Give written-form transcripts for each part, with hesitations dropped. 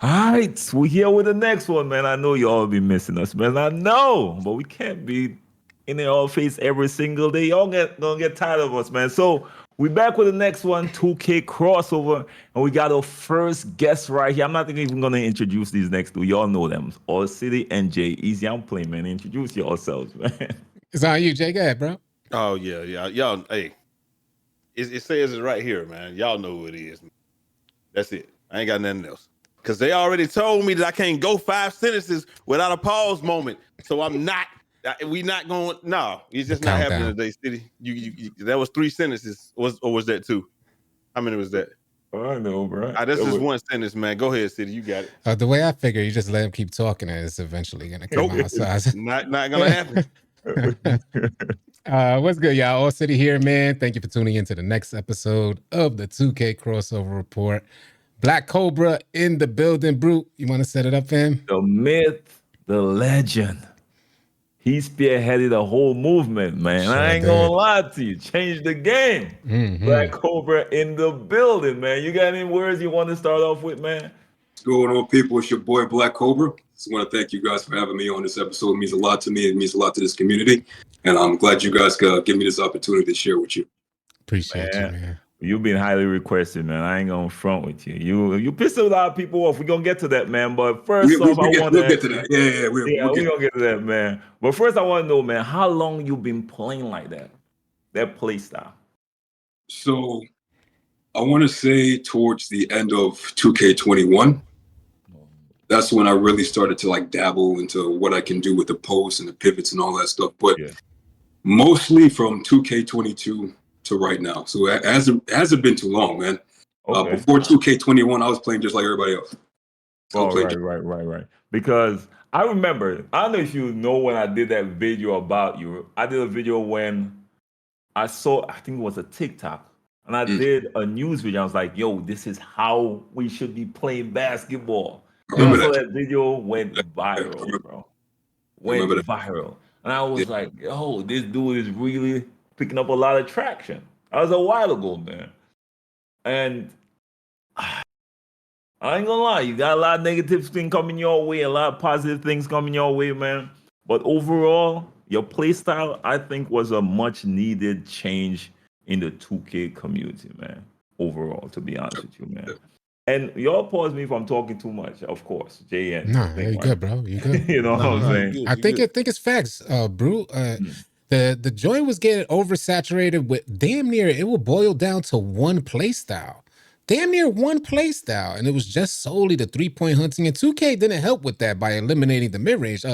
All right, we're here with the next one, man. I know you all be missing us, man. I know, but we can't be in our face every single day. Y'all gonna get tired of us, man. So we back with the next one, 2K crossover, and we got our first guest right here. I'm not even gonna introduce these next two. Y'all know them. All City and Jay. Easy, I'm playing, man. Introduce yourselves, man. It's on you, Jay. Go ahead, bro. Oh yeah. Y'all, hey, it says it right here, man. Y'all know who it is. Man. That's it. I ain't got nothing else. Cause they already told me that I can't go 5 sentences without a pause moment. So I'm not. We not going. No, it's just not happening today, City. You that was 3 sentences. Or was that 2? How many was that? I know, bro. That's just 1 sentence, man. Go ahead, City. You got it. The way I figure, you just let him keep talking, and it's eventually gonna come out. So not gonna happen. What's good, y'all? All City here, man. Thank you for tuning in to the next episode of the 2K crossover report. Black Cobra in the building. Brute, you want to set it up, fam? The myth, the legend. He spearheaded the whole movement, man. Sure I ain't gonna lie to you. Changed the game. Mm-hmm. Black Cobra in the building, man. You got any words you want to start off with, man? What's going on, people? It's your boy, Black Cobra. Just want to thank you guys for having me on this episode. It means a lot to me. It means a lot to this community. And I'm glad you guys give me this opportunity to share with you. Appreciate you, man. You've been highly requested, man. I ain't gonna front with you. You pissed a lot of people off. We're gonna get to that, man. But first off, we'll get to that. Yeah, we're gonna get to that, man. But first, I want to know, man, how long you been playing like that play style? So, I want to say towards the end of 2K21. That's when I really started to like dabble into what I can do with the posts and the pivots and all that stuff. But mostly from 2K22 to right now. So it hasn't been too long, man. Okay. Before 2K21, I was playing just like everybody else. Right. Because I remember, I don't know if you know when I did that video about you. I did a video when I think it was a TikTok. And I did a news video. I was like, yo, this is how we should be playing basketball. That video went viral, bro. Went viral. And I was like, yo, this dude is really picking up a lot of traction. That was a while ago, man. And I ain't gonna lie, you got a lot of negative things coming your way, a lot of positive things coming your way, man. But overall, your play style, I think, was a much needed change in the 2K community, man. Overall, to be honest with you, man. And y'all pause me if I'm talking too much, of course. JN. No, you good, bro. You good. You know what I'm saying? I think it's facts, bro. The joint was getting oversaturated with damn near, it will boil down to one play style. Damn near one play style. And it was just solely the 3-point hunting. And 2K didn't help with that by eliminating the mid-range.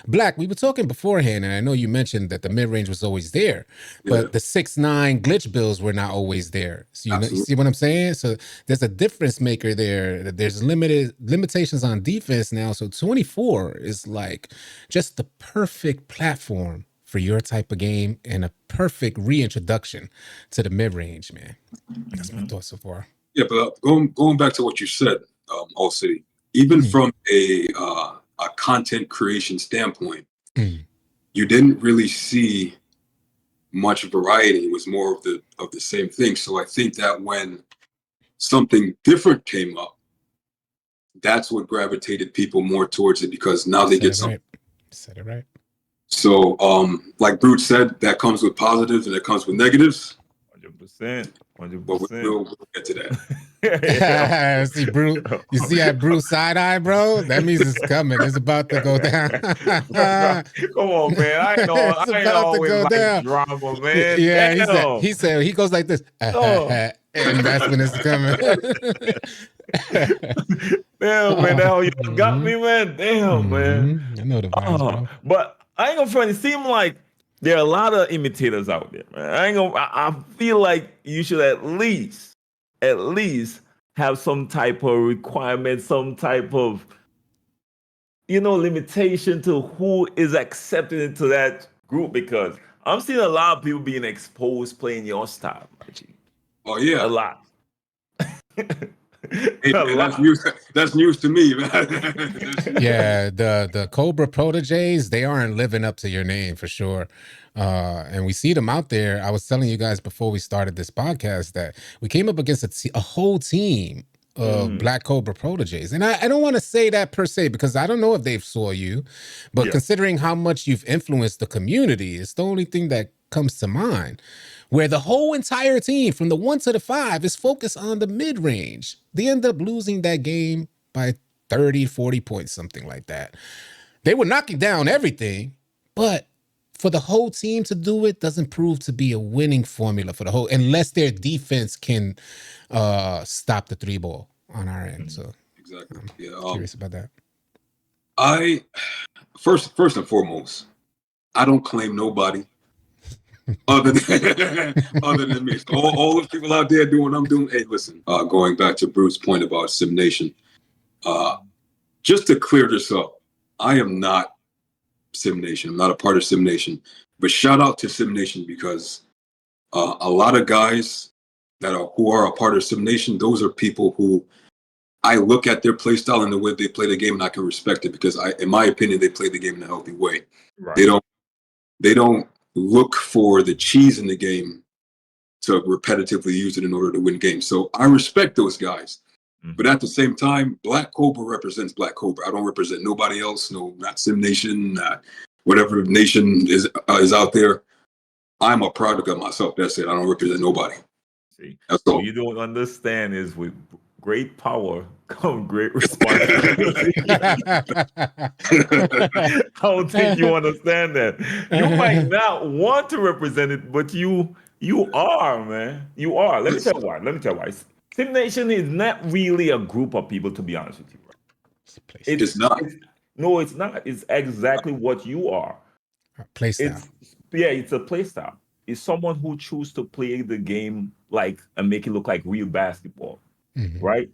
Black, we were talking beforehand, and I know you mentioned that the mid-range was always there. But the 6'9" glitch builds were not always there. So you see what I'm saying? So there's a difference maker there. There's limitations on defense now. So 24 is like just the perfect platform for your type of game and a perfect reintroduction to the mid-range, man. That's my thoughts so far. Yeah, but going back to what you said, AllCity, even from a content creation standpoint, you didn't really see much variety. It was more of the same thing. So I think that when something different came up, that's what gravitated people more towards it, because now they get something. Said it right. So, like Brute said, that comes with positives and it comes with negatives. 100%. But we'll get to that. See, Brute, you see that Brute side eye, bro? That means it's coming. It's about to go down. Come on, man. I ain't always like drama, man. Yeah, he said he goes like this. And that's when it's coming. Damn, man. Now you got me, man. Damn, man. I know the vibes, bro. But I ain't gonna front. It seems like there are a lot of imitators out there, man. I feel like you should at least have some type of requirement, some type of, limitation to who is accepted into that group, because I'm seeing a lot of people being exposed playing your style, Reggie. Oh yeah, a lot. Hey, man, that's news to me, man. Yeah, the Cobra proteges, they aren't living up to your name for sure. And we see them out there. I was telling you guys before we started this podcast that we came up against a whole team Black Cobra proteges. And I don't want to say that per se because I don't know if they've saw you, but considering how much you've influenced the community, it's the only thing that comes to mind. Where the whole entire team, from the 1 to the 5, is focused on the mid-range. They end up losing that game by 30, 40 points, something like that. They were knocking down everything, but for the whole team to do it doesn't prove to be a winning formula for the whole, unless their defense can stop the 3-ball on our end. So exactly, I'm curious about that. I first and foremost, I don't claim nobody other than me. So all those people out there doing what I'm doing. Hey, listen. Going back to Bruce's point about Sim Nation, just to clear this up, I am not Sim Nation. I'm not a part of Sim Nation. But shout out to Sim Nation because a lot of guys who are a part of Sim Nation, those are people who I look at their play style and the way they play the game, and I can respect it because in my opinion, they play the game in a healthy way. Right. They don't look for the cheese in the game to repetitively use it in order to win games. So I respect those guys. Mm-hmm. But at the same time, Black Cobra represents Black Cobra. I don't represent nobody else. No, not Sim Nation, not whatever nation is out there. I'm a product of myself. That's it. I don't represent nobody. See, what you don't understand is with great power come great responsibility. I don't think you understand that. You might not want to represent it, but you are, man. You are. Let me tell you why. Sim Nation is not really a group of people, to be honest with you. Right? It's not. No, it's not. It's exactly what you are. Play style. It's a play style. It's someone who chooses to play the game and make it look like real basketball, right?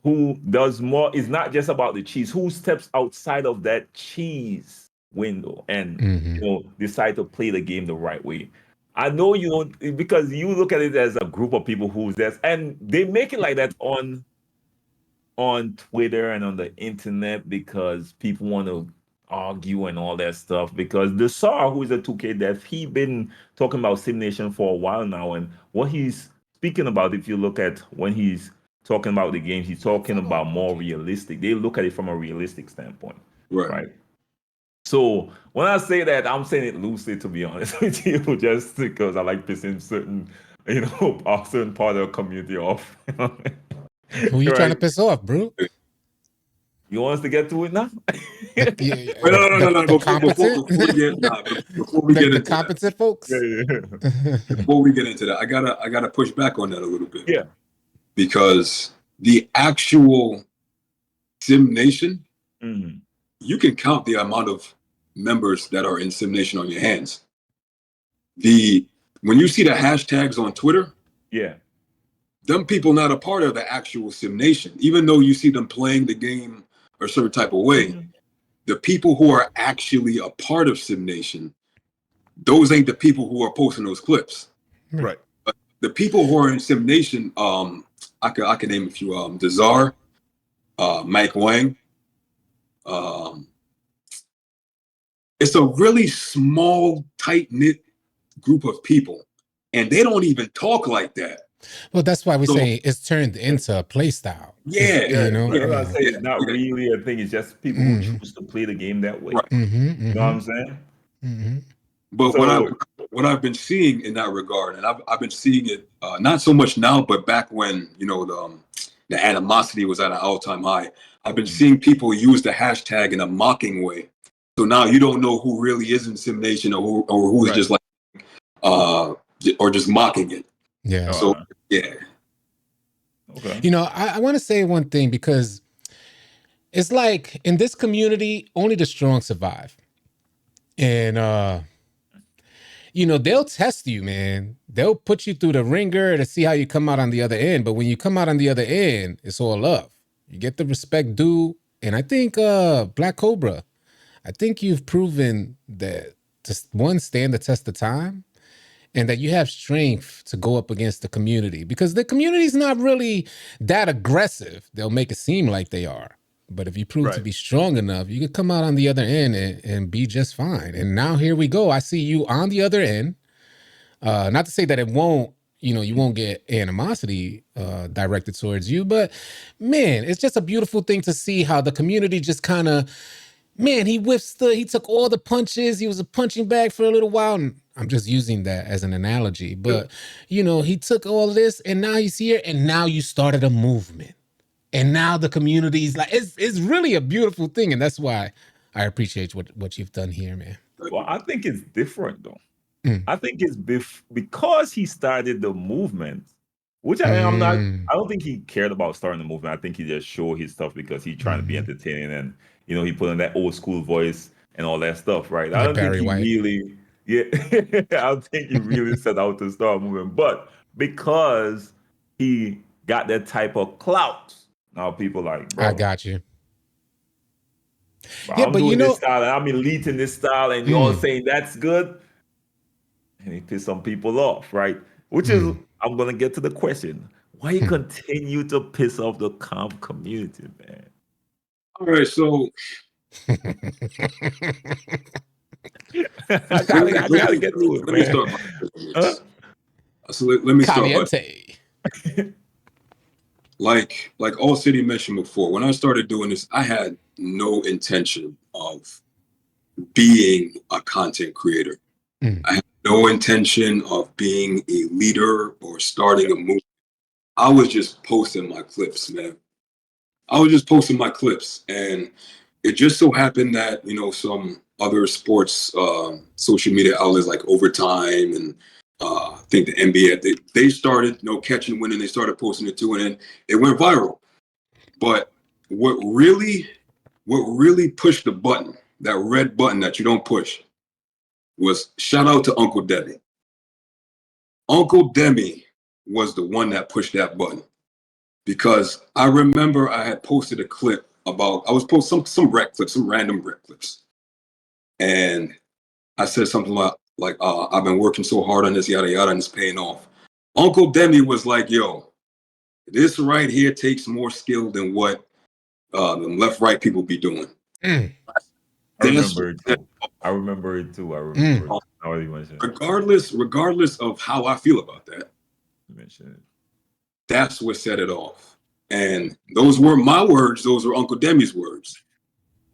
Who does more? It's not just about the cheese. Who steps outside of that cheese window and decide to play the game the right way? I know you don't, because you look at it as a group of people who's there, and they make it like that on Twitter and on the internet because people want to argue and all that stuff. Because the Tsar, who is a 2K dev, he been talking about Sim Nation for a while now, and what he's speaking about, if you look at when he's talking about the games, he's talking about more realistic. They look at it from a realistic standpoint, right? So when I say that, I'm saying it loosely, to be honest with you, just because I like pissing certain part of the community off. Who you trying to piss off, bro? You want us to get to it now? No. Before we get into competent folks. Before we get into that, I gotta push back on that a little bit. Yeah. Because the actual Sim Nation, you can count the amount of members that are in Sim Nation on your hands. When you see the hashtags on Twitter, them people not a part of the actual Sim Nation. Even though you see them playing the game a certain type of way, the people who are actually a part of Sim Nation, those ain't the people who are posting those clips. Right. But the people who are in Sim Nation, I can name a few. Dazar, Mike Wang. It's a really small, tight-knit group of people, and they don't even talk like that. Well, that's why we say it's turned into a play style. It's not really a thing. It's just people who choose to play the game that way. Right. You know what I'm saying? But what I've been seeing in that regard, and I've been seeing it not so much now, but back when the animosity was at an all-time high, I've been seeing people use the hashtag in a mocking way. So now you don't know who really is in Sim Nation or who's just like or just mocking it. Yeah. So yeah. Okay. I want to say one thing, because it's like in this community, only the strong survive. And they'll test you, man. They'll put you through the ringer to see how you come out on the other end. But when you come out on the other end, it's all love. You get the respect due. And I think Black Cobra, I think you've proven that to stand the test of time, and that you have strength to go up against the community, because the community's not really that aggressive. They'll make it seem like they are. But if you prove to be strong enough, you can come out on the other end and be just fine. And now here we go. I see you on the other end. Not to say that it won't, you won't get animosity directed towards you. But man, it's just a beautiful thing to see how the community just kind of, man, he took all the punches. He was a punching bag for a little while. And I'm just using that as an analogy. But, he took all of this and now he's here and now you started a movement. And now the community's like, it's really a beautiful thing. And that's why I appreciate what you've done here, man. Well, I think it's different though. I think it's because he started the movement, which I don't think he cared about starting the movement. I think he just showed his stuff because he's trying to be entertaining and, he put on that old school voice and all that stuff, right? I don't think he really, I don't think he really set out to start a movement, but because he got that type of clout, now people like, bro, I got you. Bro, I'm doing this style and I'm elite in this style and you're all saying that's good. And he pissed some people off, right? Which is, I'm going to get to the question. Why you continue to piss off the comp community, man? All right, so... I gotta get to it, man. So let me start. Like AllCity mentioned before, when I started doing this, I had no intention of being a content creator. I had no intention of being a leader or starting a movement. I was just posting my clips, man. I was just posting my clips. And it just so happened that, some other sports social media outlets like Overtime and I think the NBA, they started, catching wind and they started posting it too. And then it went viral. But what really pushed the button, that red button that you don't push, was shout out to Uncle Demi. Uncle Demi was the one that pushed that button, because I remember I had posted a clip about, I was posting some rec clips, some random rec clips. And I said something like I've been working so hard on this, yada, yada, and it's paying off. Uncle Demi was like, yo, this right here takes more skill than what the left-right people be doing. I remember it too. Regardless of how I feel about that, that's what set it off. And those weren't my words; those were Uncle Demi's words.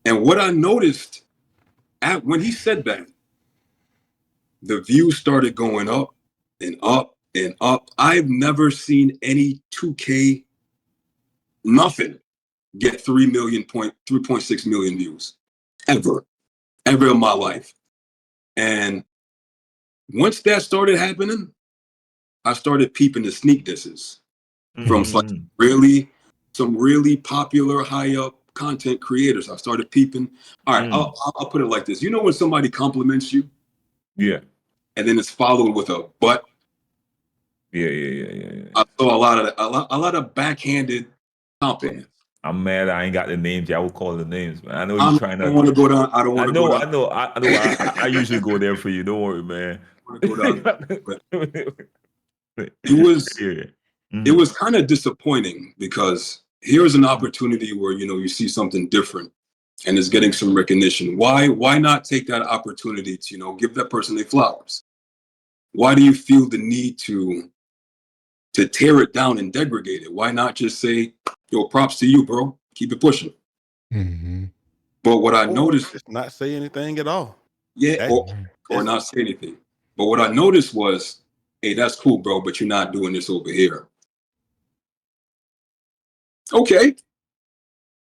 And what I noticed when he said that, the views started going up and up and up. I've never seen any 2K nothing get 3.6 million views ever in my life. And once that started happening, I started peeping the sneak disses from some really popular high up content creators. I started peeping. All right, I'll put it like this. When somebody compliments you, yeah, and then it's followed with a but. Yeah. I saw a lot of backhanded compliments. I'm mad I ain't got the names yet. I will call the names, man. I know you're trying to. I don't want to go down. I don't want to go down. I know. I usually go there for you. Don't worry, man. I want to go down. It was kind of disappointing, because here's an opportunity where you see something different and is getting some recognition. Why not take that opportunity to give that person their flowers? Why do you feel the need to tear it down and degrade it? Why not just say, yo, props to you, bro, keep it pushing? But what I noticed, just not say anything at all. Yeah, or not say anything. But what I noticed was, hey, that's cool, bro, but you're not doing this over here. Okay.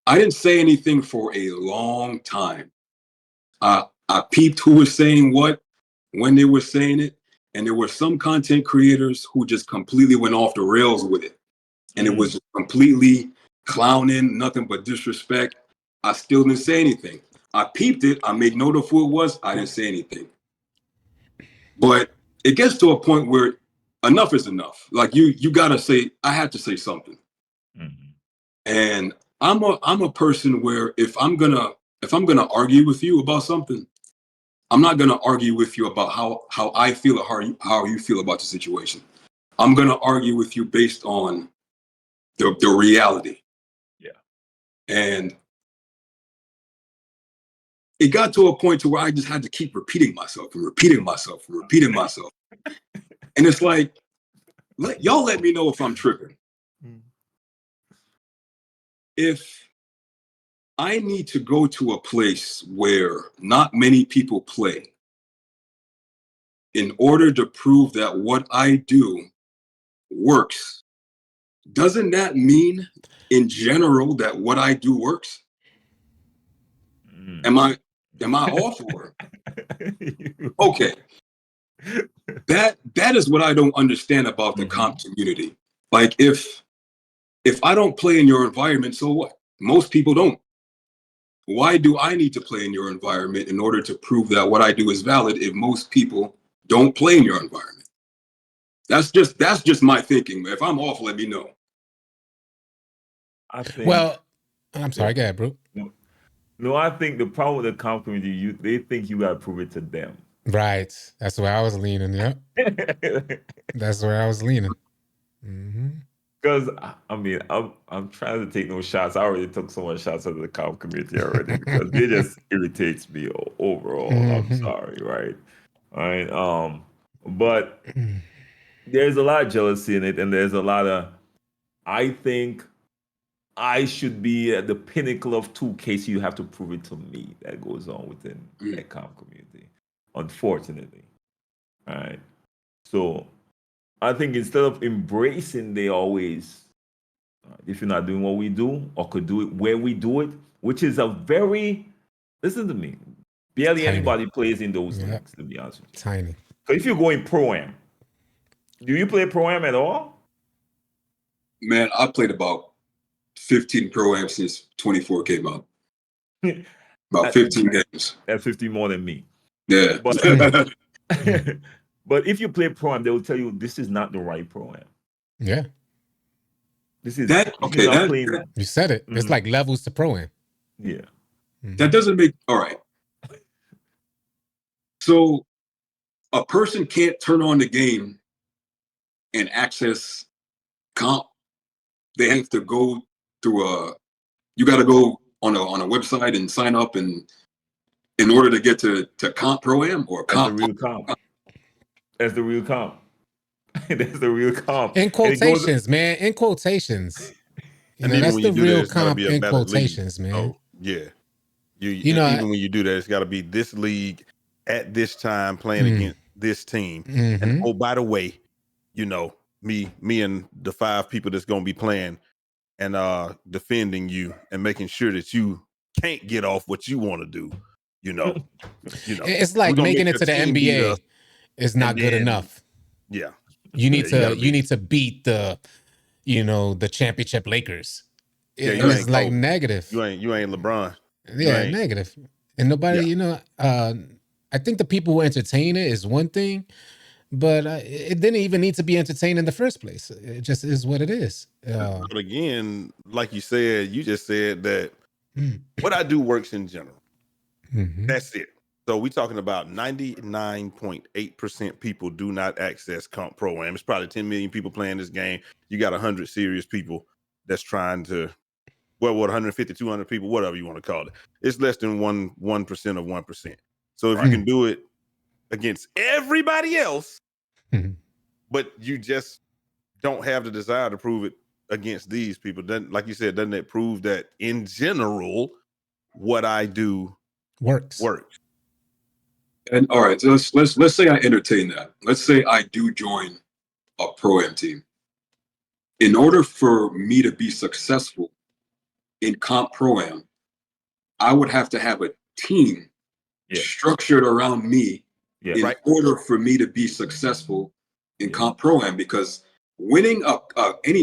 I didn't say anything for a long time. I peeped who was saying what, when they were saying it. And there were some content creators who just completely went off the rails with it. And it was completely clowning, nothing but disrespect. I still didn't say anything. I peeped it. I made note of who it was. I didn't say anything. But it gets to a point where enough is enough. Like you gotta say, I had to say something. And I'm a person where if I'm gonna argue with you about something, I'm not gonna argue with you about how I feel or how you feel about the situation. I'm gonna argue with you based on the reality. Yeah. And it got to a point to where I just had to keep repeating myself. And it's like, let me know if I'm tripping. If I need to go to a place where not many people play in order to prove that what I do works, doesn't that mean in general that what I do works? Am I off or? Okay. That is what I don't understand about the comp community. Like if I don't play in your environment, so what? Most people don't. Why do I need to play in your environment in order to prove that what I do is valid if most people don't play in your environment? That's just my thinking. If I'm off, let me know. I think. Well, I'm sorry, go ahead, bro. No, I think the problem with the comp community, they think you gotta prove it to them. Right. That's where I was leaning. Yep. That's where I was leaning. Because I mean, I'm trying to take no shots. I already took so much shots out of the comp community already because it just irritates me overall. I'm sorry, right? All right. But there's a lot of jealousy in it, and there's a lot of, I think I should be at the pinnacle of 2K, so you have to prove it to me. That goes on within that comp community, unfortunately. All right. So I think instead of embracing, they always, if you're not doing what we do or could do it where we do it, which is a very, listen to me, barely Tiny. Anybody plays in those leagues, to be honest with you. Tiny. So if you're going Pro-Am, do you play Pro-Am at all? Man, I played about 15 Pro-Am since 24 came out. About 15 games. That's 50 more than me. Yeah. But, but if you play Pro-Am, they will tell you this is not the right Pro-Am. Yeah. This is that. Okay, that, you said it. It's like levels to Pro-Am. Yeah. That doesn't make, all right. So a person can't turn on the game and access comp. They have to go through you got to go on a website and sign up and in order to get to comp Pro-Am or comp. That's the real comp. That's the real comp. That's the real comp. In quotations, man. In quotations. You know, that's the real comp in quotations, man. Oh, yeah. You know, even when you do that, it's got to be this league at this time playing against this team. And oh, by the way, you know, me and the 5 people that's going to be playing and defending you and making sure that you can't get off what you want to do. You know, it's like making it to the NBA is not good enough. Yeah. You need to beat the championship Lakers. It's like negative. You ain't LeBron. Yeah, negative. And nobody, I think the people who entertain it is one thing, but it didn't even need to be entertained in the first place. It just is what it is. But again, like you just said that what I do works in general. That's it. So we're talking about 99.8% people do not access comp Pro-Am. It's probably 10 million people playing this game. You got 100 serious people that's trying to, 150, 200 people, whatever you want to call it. It's less than 1% of 1%. So if you can do it against everybody else, but you just don't have the desire to prove it against these people, then, like you said, doesn't it prove that in general, what I do works? And all right, so let's say I entertain that. Let's say I do join a Pro-Am team. In order for me to be successful in comp Pro-Am, I would have to have a team structured around me in order for me to be successful in comp Pro-Am, because winning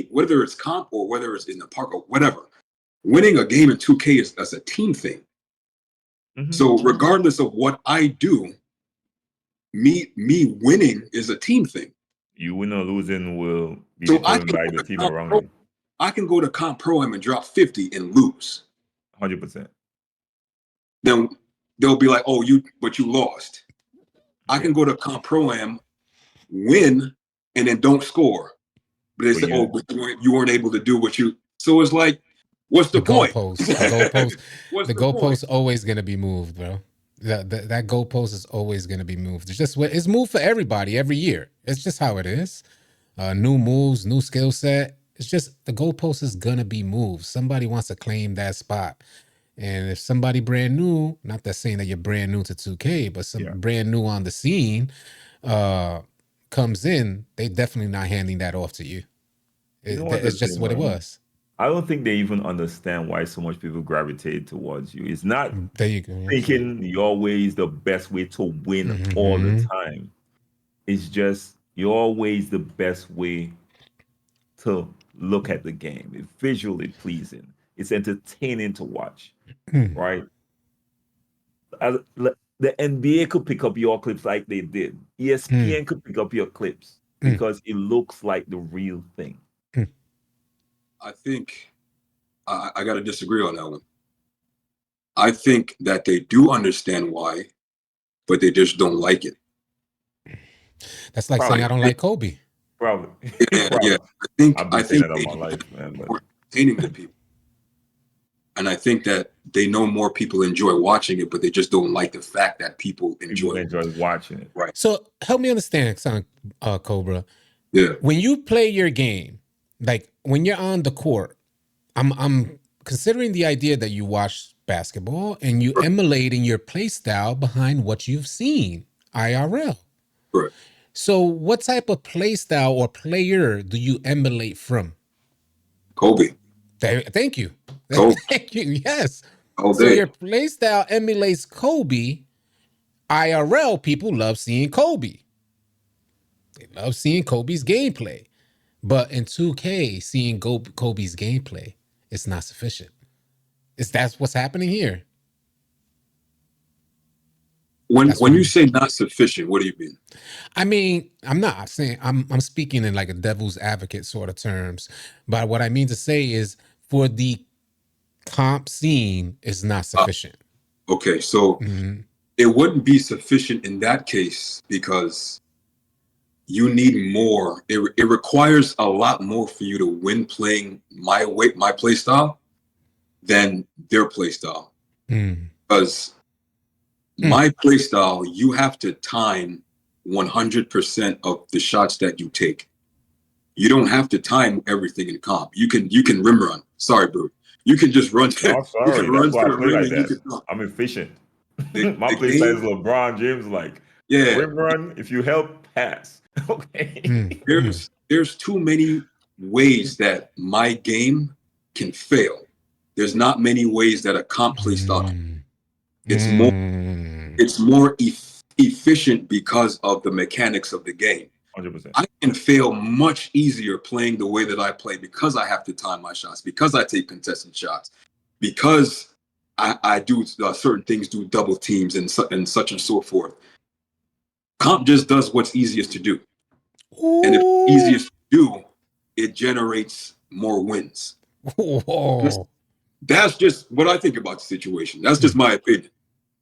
whether it's comp or whether it's in the park or whatever, winning a game in 2K is a team thing. So regardless of what I do, me winning is a team thing. You win or losing will be determined by the team around you. I can go to comp Pro-Am and drop 50 and lose. 100%. Then they'll be like, "Oh, but you lost." I can go to comp Pro-Am, win, and then don't score. But they say, "Oh, but you weren't able to do what you." So it's like, what's the point? The goalpost always gonna be moved, bro. That goalpost is always gonna be moved. It's moved for everybody every year. It's just how it is. new moves, new skill set. It's just the goalpost is gonna be moved. Somebody wants to claim that spot. And if somebody brand new, not that saying that you're brand new to 2K, but some brand new on the scene comes in, they definitely not handing that off to you. It's just what it was. I don't think they even understand why so much people gravitate towards you. It's not thinking your way is the best way to win all the time. It's just your way is the best way to look at the game. It's visually pleasing. It's entertaining to watch, right? The NBA could pick up your clips like they did. ESPN could pick up your clips because it looks like the real thing. I think I got to disagree on that one. I think that they do understand why, but they just don't like it. That's like saying I don't like Kobe. Probably. Yeah. I think that all my life, man. But entertaining the people. And I think that they know more people enjoy watching it, but they just don't like the fact that people enjoy watching it. Right. So help me understand, Cobra. Yeah. When you play your game, like when you're on the court, I'm considering the idea that you watch basketball and you emulating your play style behind what you've seen IRL. Right. So what type of play style or player do you emulate from? Kobe. Thank you. Kobe. Thank you. Yes. All so day. Your play style emulates Kobe. IRL people love seeing Kobe. They love seeing Kobe's gameplay. But in 2K, seeing Kobe's gameplay, it's not sufficient. That's what's happening here. When you say not sufficient, what do you mean? I mean, I'm not saying I'm speaking in like a devil's advocate sort of terms. But what I mean to say is for the comp scene is not sufficient. Okay, so it wouldn't be sufficient in that case because you need more. It requires a lot more for you to win playing my play style than their play style. Because my play style, you have to time 100% of the shots that you take. You don't have to time everything in comp. You can rim run. Sorry, bro. You can just run. Oh, sorry. That's why I play like that. I'm efficient. My play style is LeBron James, like rim run. If you help, pass. Okay. There's too many ways that my game can fail. There's not many ways that a comp play style. It's more efficient because of the mechanics of the game. 100%. I can fail much easier playing the way that I play because I have to time my shots, because I take contested shots, because I do certain things, do double teams and such and so forth. Comp just does what's easiest to do. And if it's easiest to do, it generates more wins. That's just what I think about the situation. That's just my opinion.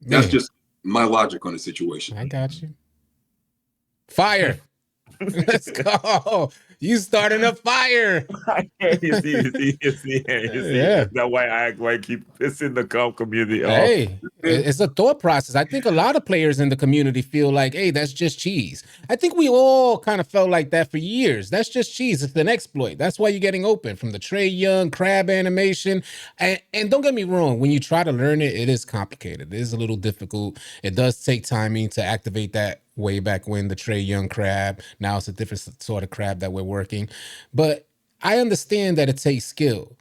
That's just my logic on the situation. I got you. Fire. Let's go. You starting a fire. You see. Yeah. That's why I keep pissing the comp community off. Hey, it's a thought process. I think a lot of players in the community feel like, hey, that's just cheese. I think we all kind of felt like that for years. That's just cheese. It's an exploit. That's why you're getting open from the Trae Young crab animation. And don't get me wrong, when you try to learn it, it is complicated. It is a little difficult. It does take timing to activate that. Way back when the Trae Young crab, now it's a different sort of crab that we're working. But I understand that it takes skill.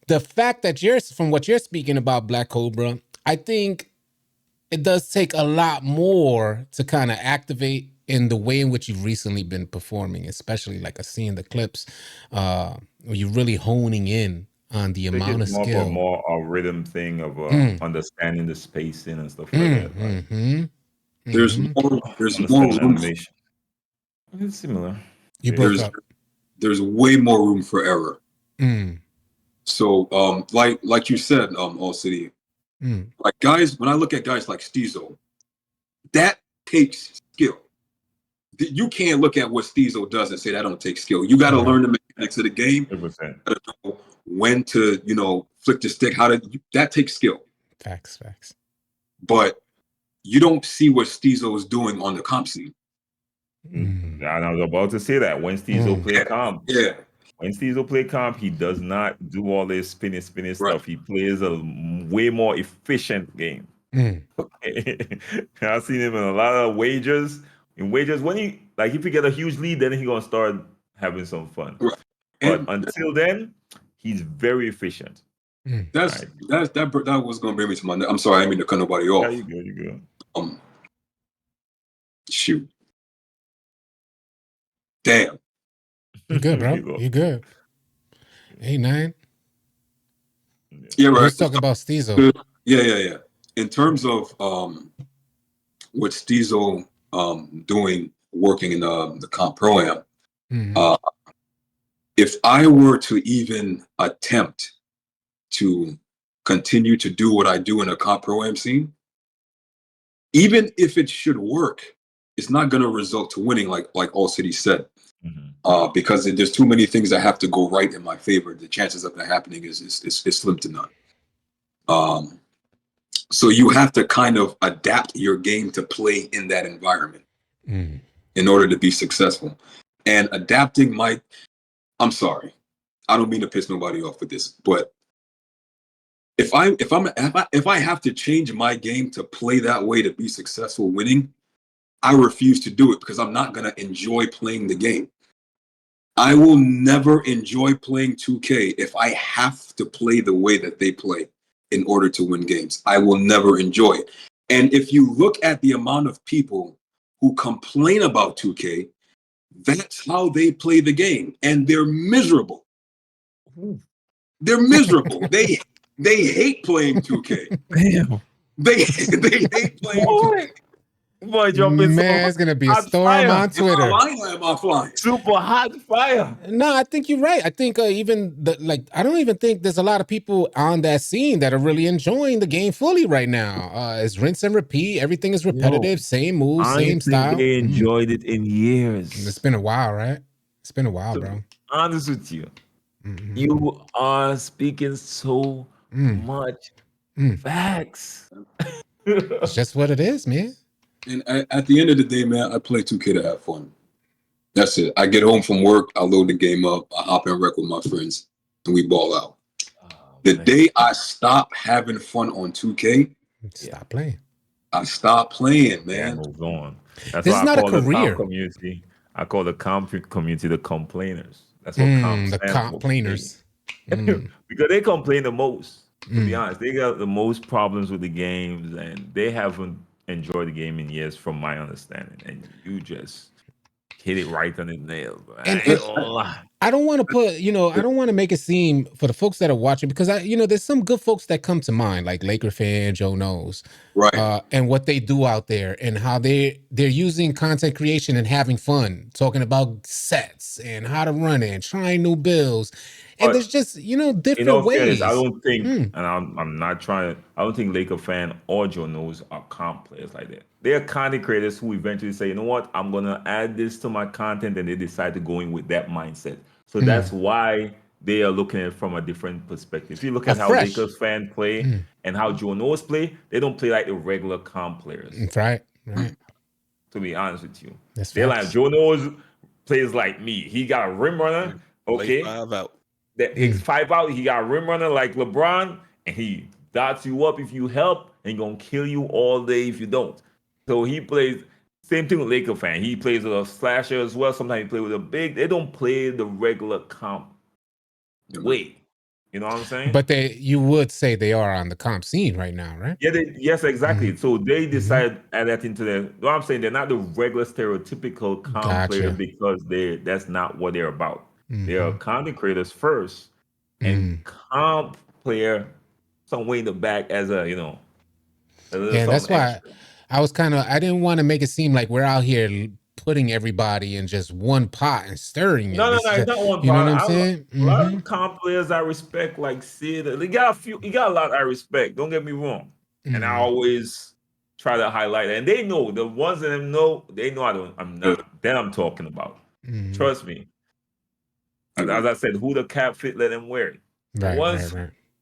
The fact that from what you're speaking about, Black Cobra, I think it does take a lot more to kind of activate in the way in which you've recently been performing, especially like seeing the clips where you're really honing in on the amount of skill. More a rhythm thing of understanding the spacing and stuff like that. Right? There's more room. It's similar. There's way more room for error. So like you said, AllCity, like guys, when I look at guys like Steezo, that takes skill. You can't look at what Steezo does and say that don't take skill. You got to learn the mechanics of the game. 100%. Know when to flick the stick. That takes skill. Facts. But you don't see what Steezo is doing on the comp scene. Mm. And I was about to say that when Steezo play comp. Yeah. When Steezo play comp, he does not do all this spinning Right. stuff. He plays a way more efficient game. Mm. I've seen him in a lot of wagers. In wagers, when he if he get a huge lead, then he gonna start having some fun. Right. But And until then, he's very efficient. Mm. that was gonna bring me to my. I'm sorry, I didn't mean to cut nobody Yeah, off. you good, you good. Shoot. Damn. You good, bro? You go. You good? Hey, 9. Yeah, We right. was talking about Steezo. Yeah. In terms of what Steezo doing, working in the comp pro-am, Mhm. If I were to even attempt to continue to do what I do in a comp pro-am scene, even if it should work, it's not going to result to winning, like AllCity said, because there's too many things that have to go right in my favor. The chances of that happening is slim to none. So you have to kind of adapt your game to play in that environment in order to be successful. And adapting I'm sorry, I don't mean to piss nobody off with this, but if I have to change my game to play that way to be successful winning, I refuse to do it because I'm not going to enjoy playing the game. I will never enjoy playing 2K if I have to play the way that they play in order to win games. I will never enjoy it. And if you look at the amount of people who complain about 2K, that's how they play the game, and they're miserable. They're miserable. They hate playing 2K. Damn. They hate playing 2K. Boy, jumping Man, it's gonna be a hot storm fire. on Twitter. Am I flying? Super hot fire. No, I think you're right. I think even I don't even think there's a lot of people on that scene that are really enjoying the game fully right now. It's rinse and repeat. Everything is repetitive, same moves, I same don't style. think they enjoyed it in years. It's been a while, right? It's been a while, To bro. be honest with you, you are speaking so much facts. It's just what it is, man. And at the end of the day, man, I play 2K to have fun. That's it. I get home from work, I load the game up, I hop in rec with my friends, and we ball out. The day I stop having fun on 2K, Stop playing. I stop playing, Yeah, man. move on. That's This why is not a the career. comp community. I call the comp community the complainers. That's what comp The stands for. complainers. Because they complain the most. To be honest, they got the most problems with the games, and they haven't enjoyed the game in years, from my understanding. And you just hit it right on the nail. Bro. I don't want to put, I don't want to make it seem for the folks that are watching, because there's some good folks that come to mind, like Laker fan Joe knows, right? And what they do out there, and how they're using content creation and having fun, talking about sets and how to run it, and trying new builds, and there's just different ways. Fairness, I don't think, and I'm not trying to. I don't think Laker fan or Joe knows are comp players like that. They're content creators who eventually say, you know what, I'm gonna add this to my content, and they decide to go in with that mindset. So that's why they are looking at it from a different perspective. If you look at how Lakers fans play and how Joe knows play, they don't play like the regular comp players. Right. To be honest with you, they're like Joe knows plays like me. He got a rim runner. Okay, 5 out. That he's 5 out. He got a rim runner like LeBron, and he dots you up if you help, and gonna kill you all day if you don't. So he plays same thing with Laker fan. He plays with a slasher as well. Sometimes he plays with a big. They don't play the regular comp way. You know what I'm saying? But you would say they are on the comp scene right now, right? Yeah, yes, exactly. So they decide add that into their. What I'm saying, they're not the regular stereotypical comp player, because that's not what they're about. They're content creators first, and comp player some way in the back as a that's why extra. I was I didn't want to make it seem like we're out here putting everybody in just one pot and stirring it. No, it's not one pot. You know what I'm saying? A lot of comp players I respect, like Sid. He got a lot I respect. Don't get me wrong. And I always try to highlight it. And they know, the ones that know, they know I'm talking about. Trust me. As I said, who the cap fit, let them wear it. The ones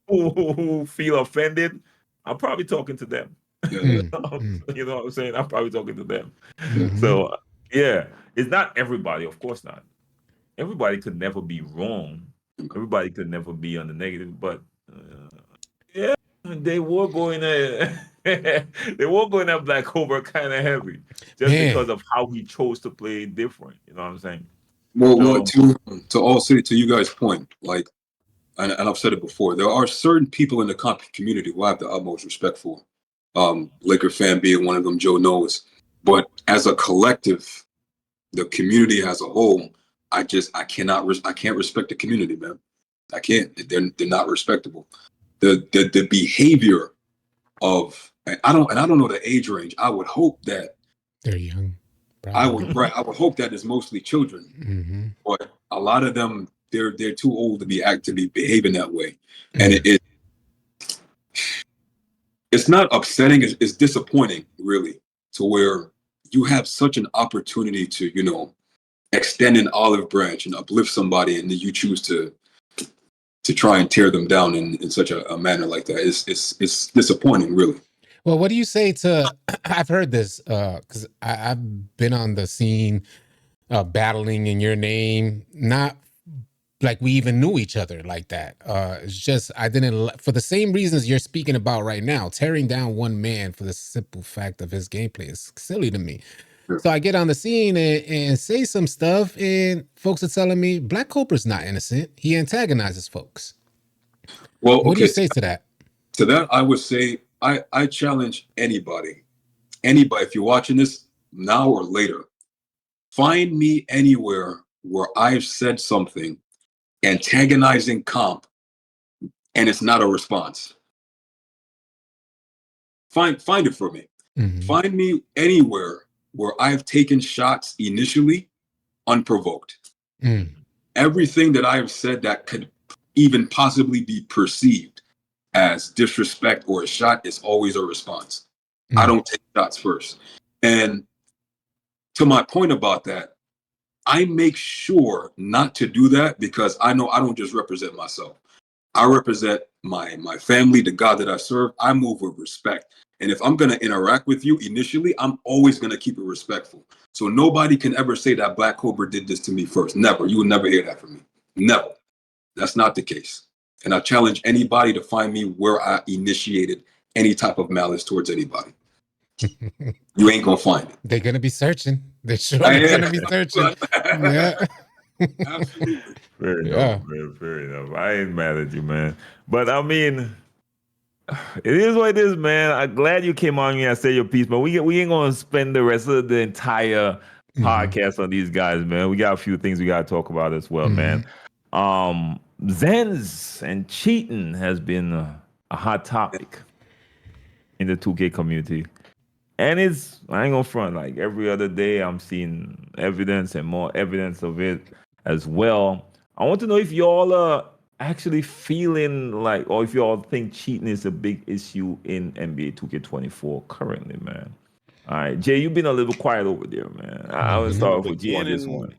who feel offended, I'm probably talking to them. You know what I'm saying? I'm probably talking to them. So Yeah, it's not everybody, of course not. Everybody could never be wrong. Everybody could never be on the negative, but yeah, they were going at they were going at Black Cobra kind of heavy just Man, because of how he chose to play different. You know what I'm saying? Well, So to all city, to you guys' point, like, and I've said it before, there are certain people in the community who I have the utmost respect for. Laker fan being one of them, Joe knows. But as a collective, the community as a whole, I can't respect the community, man. I can't. They're not respectable. The behavior of, I don't know the age range. I would hope that they're young. I would hope that it's mostly children, Mm-hmm. but a lot of them they're too old to be behaving that way, and Mm-hmm. it's not upsetting. It's disappointing, really, to where you have such an opportunity to extend an olive branch and uplift somebody, and then you choose to try and tear them down in such a manner like that. It's disappointing, really. Well, what do you say to? I've heard this because I've been on the scene battling in your name, not like we even knew each other like that. It's just I didn't for the same reasons you're speaking about right now. Tearing down one man for the simple fact of his gameplay is silly to me. Yeah. So I get on the scene and say some stuff, and folks are telling me Black Cobra's not innocent. He antagonizes folks. Well, What do you okay. say to that? To that, I would say I challenge anybody, if you're watching this now or later, find me anywhere where I've said something antagonizing comp and it's not a response. Find it for me. Mm-hmm. Find me anywhere where I've taken shots initially unprovoked. Mm. Everything that I've said that could even possibly be perceived as disrespect or a shot is always a response. I don't take shots first. And to my point about that, I make sure not to do that because I know I don't just represent myself. I represent my family, the God that I serve. I move with respect. And if I'm going to interact with you initially, I'm always going to keep it respectful. So nobody can ever say that Black Cobra did this to me first. Never. You will never hear that from me. Never. That's not the case. And I challenge anybody to find me where I initiated any type of malice towards anybody. You ain't going to find it. They're going to be searching. They're sure going to be searching. Yeah. Absolutely. Fair enough, man. Fair enough. I ain't mad at you, man. But I mean, it is what it is, man. I'm glad you came on here and said your piece, but we ain't gonna spend the rest of the entire podcast on these guys, man. We got a few things we gotta talk about as well, man. Zens and cheating has been a hot topic in the 2K community. And I ain't gonna front, like every other day I'm seeing evidence and more evidence of it as well. I want to know if y'all are actually feeling like, or if y'all think cheating is a big issue in NBA 2K24 currently, man. All right, Jay, you've been a little quiet over there, man. I want to start off with you on this one.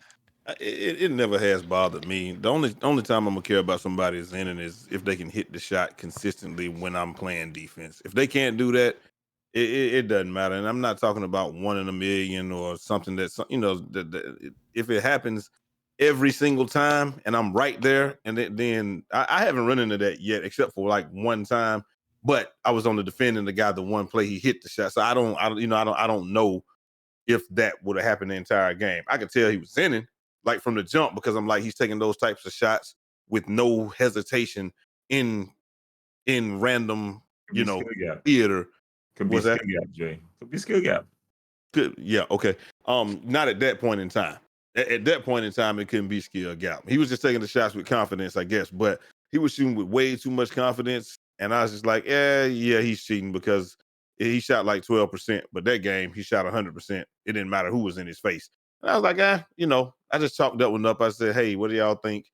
It never has bothered me. The only time I'm gonna care about somebody's inning is if they can hit the shot consistently when I'm playing defense. If they can't do that, it doesn't matter. And I'm not talking about 1 in a million or something that's, if it happens every single time and I'm right there, and then I haven't run into that yet, except for like one time. But I was on the defending the guy the one play he hit the shot, so I don't know if that would have happened the entire game. I could tell he was sinning like from the jump because I'm like he's taking those types of shots with no hesitation in random theater. Could be skill gap, Jay. Could be skill gap. Yeah, okay. Not at that point in time. At that point in time, it couldn't be skill gap. He was just taking the shots with confidence, I guess. But he was shooting with way too much confidence, and I was just like, yeah, he's cheating because he shot like 12%. But that game, he shot 100%. It didn't matter who was in his face. And I was like, I just chalked that one up. I said, hey, what do y'all think?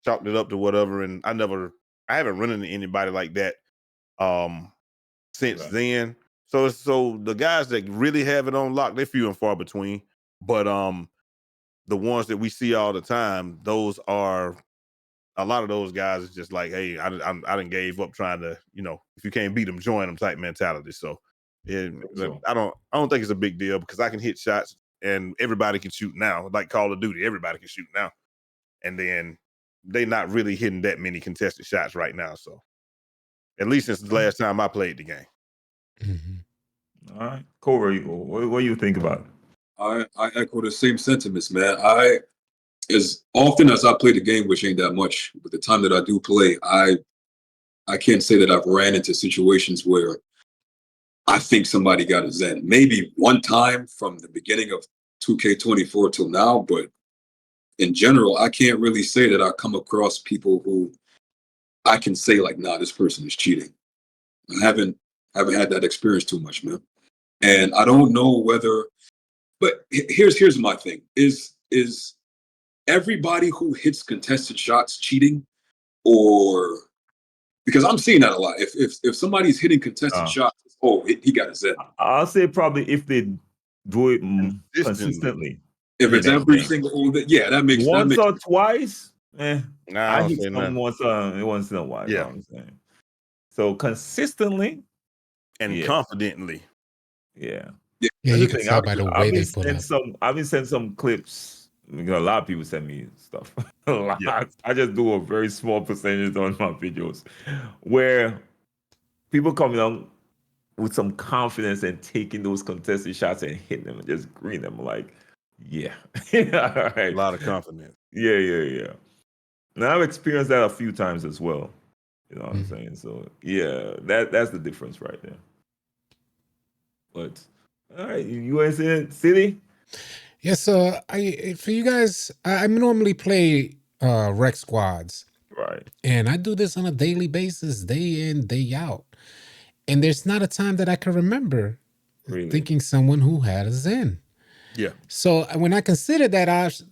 Chalked it up to whatever, and I haven't run into anybody like that. Since then. So the guys that really have it on lock, they're few and far between. But the ones that we see all the time, those are a lot of those guys is just like, hey, I done gave up trying to, if you can't beat them, join them type mentality. So I don't think it's a big deal because I can hit shots and everybody can shoot now. Like Call of Duty, everybody can shoot now. And then they not really hitting that many contested shots right now. So at least since the last time I played the game. Mm-hmm. All right, Corey, what do you think about it? I echo the same sentiments, man. As often as I play the game, which ain't that much, but the time that I do play, I can't say that I've ran into situations where I think somebody got a Zen. Maybe one time from the beginning of 2K24 till now, but in general, I can't really say that I come across people who I can say like, nah, this person is cheating. I haven't had that experience too much, man. And I don't know whether, but here's my thing: is everybody who hits contested shots cheating, or because I'm seeing that a lot. If somebody's hitting contested shots, he got a Z. I'll say probably if they do it consistently. If it's every single, that makes once or twice. Nah, I hit some once in a while. Yeah, you know what I'm saying. So consistently and confidently. Yeah. You can tell by the way they put up. I've been sending some clips. A lot of people send me stuff. I just do a very small percentage on my videos where people coming on with some confidence and taking those contested shots and hitting them and just green them like, yeah. All right. A lot of confidence. Yeah. Now I've experienced that a few times as well. You know what I'm saying? So yeah, that's the difference right there. But all right, USA City. Yes, for you guys, I normally play rec squads, right? And I do this on a daily basis, day in, day out. And there's not a time that I can remember thinking someone who had a Zen. Yeah. So when I consider that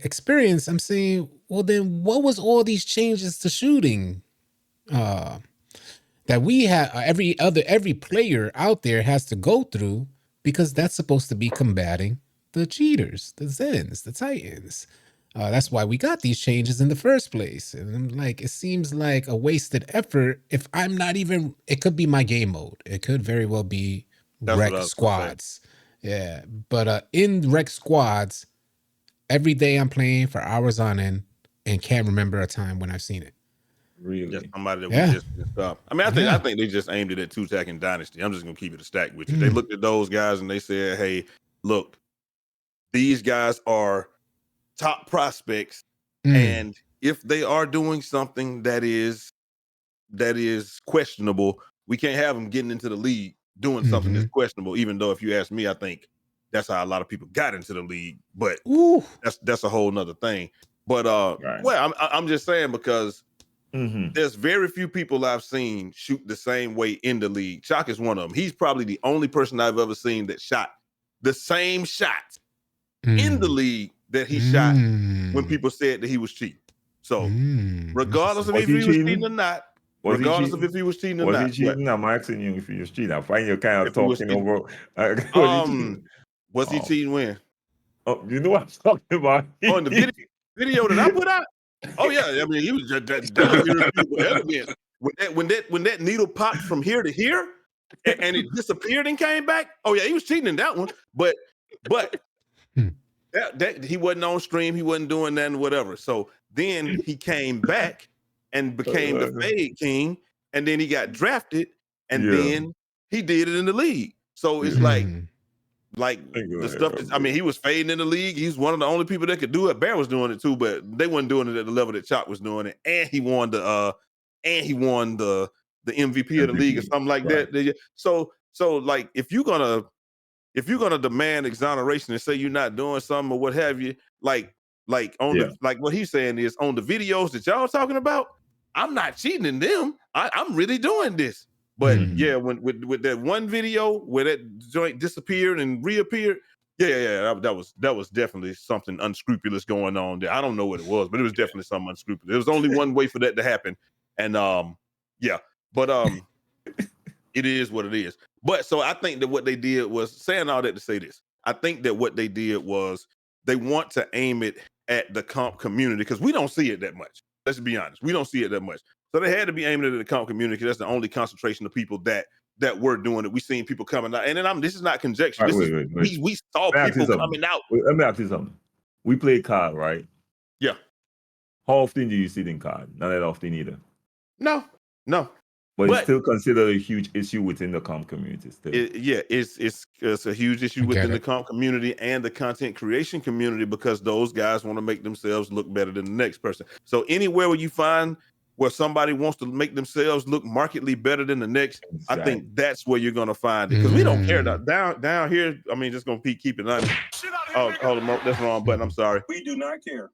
experience, I'm saying, well, then what was all these changes to shooting that we have? Every player out there has to go through, because that's supposed to be combating the cheaters, the Zens, the Titans. That's why we got these changes in the first place. And I'm like, it seems like a wasted effort if I'm not even. It could be my game mode. It could very well be rec squads. Yeah, but in rec squads, every day I'm playing for hours on end and can't remember a time when I've seen it. Really? Just somebody that we just messed up. I mean, I think they just aimed it at Two-Tack and Dynasty. I'm just gonna keep it a stack with you. They looked at those guys and they said, "Hey, look, these guys are top prospects, and if they are doing something that is questionable, we can't have them getting into the league doing something that's questionable." Even though, if you ask me, I think that's how a lot of people got into the league. But that's a whole nother thing. But well, I'm just saying, because there's very few people I've seen shoot the same way in the league. Chalk is one of them. He's probably the only person I've ever seen that shot the same shot in the league that he shot when people said that he was cheating. So regardless of if he was cheating or not, Was he cheating? I'm asking you if he was cheating. I find you kind of talking over. Was he cheating when? Oh, you know what I'm talking about? On the video that I put out? Oh yeah, I mean, he was just irrefutable evidence. When that needle popped from here to here, and it disappeared and came back. Oh yeah, he was cheating in that one. But that he wasn't on stream. He wasn't doing that and whatever. So then he came back and became the Fade King, and then he got drafted, and then he did it in the league. So it's like the stuff is, I mean, he was fading in the league. He's one of the only people that could do it. Bear was doing it too, but they weren't doing it at the level that Chalk was doing it. And he won the MVP of the league or something like that. So like, if you're gonna demand exoneration and say you're not doing something or what have you, like what he's saying is, on the videos that y'all talking about, I'm not cheating in them. I'm really doing this. But yeah, when with that one video where that joint disappeared and reappeared, that was definitely something unscrupulous going on there. I don't know what it was, but it was definitely something unscrupulous. There was only one way for that to happen, and it is what it is. But so I think that what they did was, saying all that to say this, I think that what they did was they want to aim it at the comp community, because we don't see it that much. Let's be honest, we don't see it that much. So they had to be aiming it at the comp community, because that's the only concentration of people that that were doing it. We seen people coming out, and then this is not conjecture. Right, This is wait. we saw people coming out. Let me ask you something. We play card, right? Yeah. How often do you sit in card? Not that often either. No. But it's still considered a huge issue within the comp community. Still, it's a huge issue within the comp community and the content creation community because those guys want to make themselves look better than the next person. So anywhere where you find where somebody wants to make themselves look markedly better than the next, exactly. I think that's where you're gonna find it because we don't care down here. I mean, just gonna keep it honest. Oh, hold on, that's the wrong button. I'm sorry. We do not care.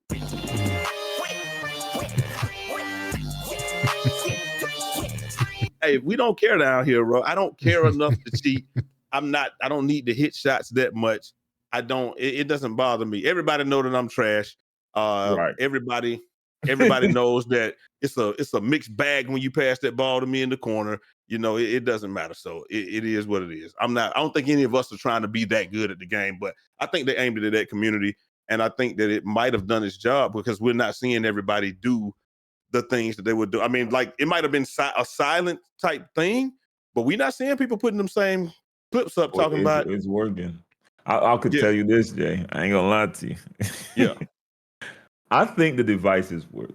Hey, we don't care down here, bro. I don't care enough to cheat. I don't need to hit shots that much. It doesn't bother me. Everybody know that I'm trash. Right. Everybody knows that it's a mixed bag when you pass that ball to me in the corner. You know, it doesn't matter. So it is what it is. I don't think any of us are trying to be that good at the game, but I think they aimed it at that community. And I think that it might have done its job because we're not seeing everybody do the things that they would do. I mean, like it might have been a silent type thing, but we're not seeing people putting them same clips up talking about it's working. I could tell you this, Jay. I ain't gonna lie to you. Yeah. I think the devices work.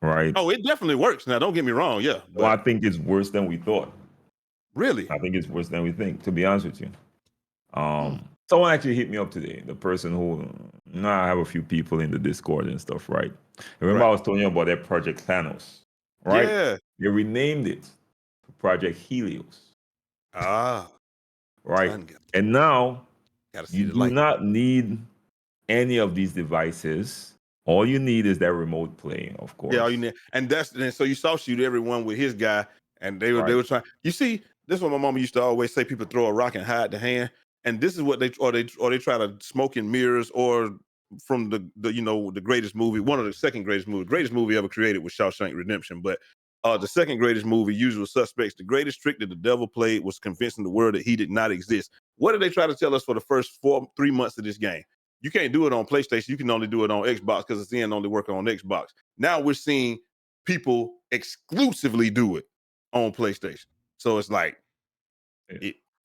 Right? Oh, it definitely works. Now, don't get me wrong. Yeah. Well, I think it's worse than we thought. Really? I think it's worse than we think, to be honest with you. Someone actually hit me up today. The person I have a few people in the Discord and stuff, right? Remember I was telling you about that Project Thanos, right? Yeah. They renamed it to Project Helios. Right. And now you do not need any of these devices. All you need is that remote play, of course. Yeah, all you need. And so you saw Shoot Everyone with his guy, and they were trying. You see, this is what my mama used to always say: people throw a rock and hide the hand. And this is what they try to smoke in mirrors, or from the greatest movie, one of the second greatest movie ever created was Shawshank Redemption. But the second greatest movie, Usual Suspects, the greatest trick that the devil played was convincing the world that he did not exist. What did they try to tell us for the first 3 months of this game? You can't do it on PlayStation. You can only do it on Xbox because it's only working on Xbox. Now we're seeing people exclusively do it on PlayStation. So it's like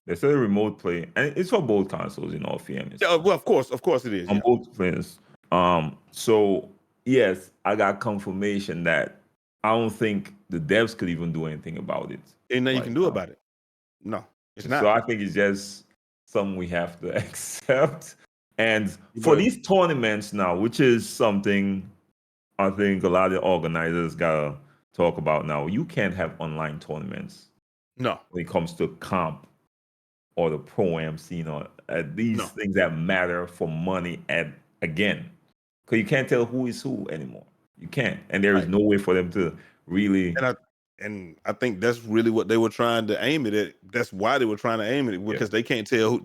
they say remote play, and it's for both consoles in all fairness. Yeah, well, of course it is. On both players. So yes, I got confirmation that I don't think the devs could even do anything about it. And nothing you can do about it. No, it's not. So I think it's just something we have to accept. And for these tournaments now, which is something I think a lot of the organizers gotta talk about now, you can't have online tournaments. No, when it comes to comp or the pro-am scene or these things that matter for money again. Because you can't tell who is who anymore. You can't. And there is no way for them to really... And I think that's really what they were trying to aim it at. That's why they were trying to aim it, because they can't tell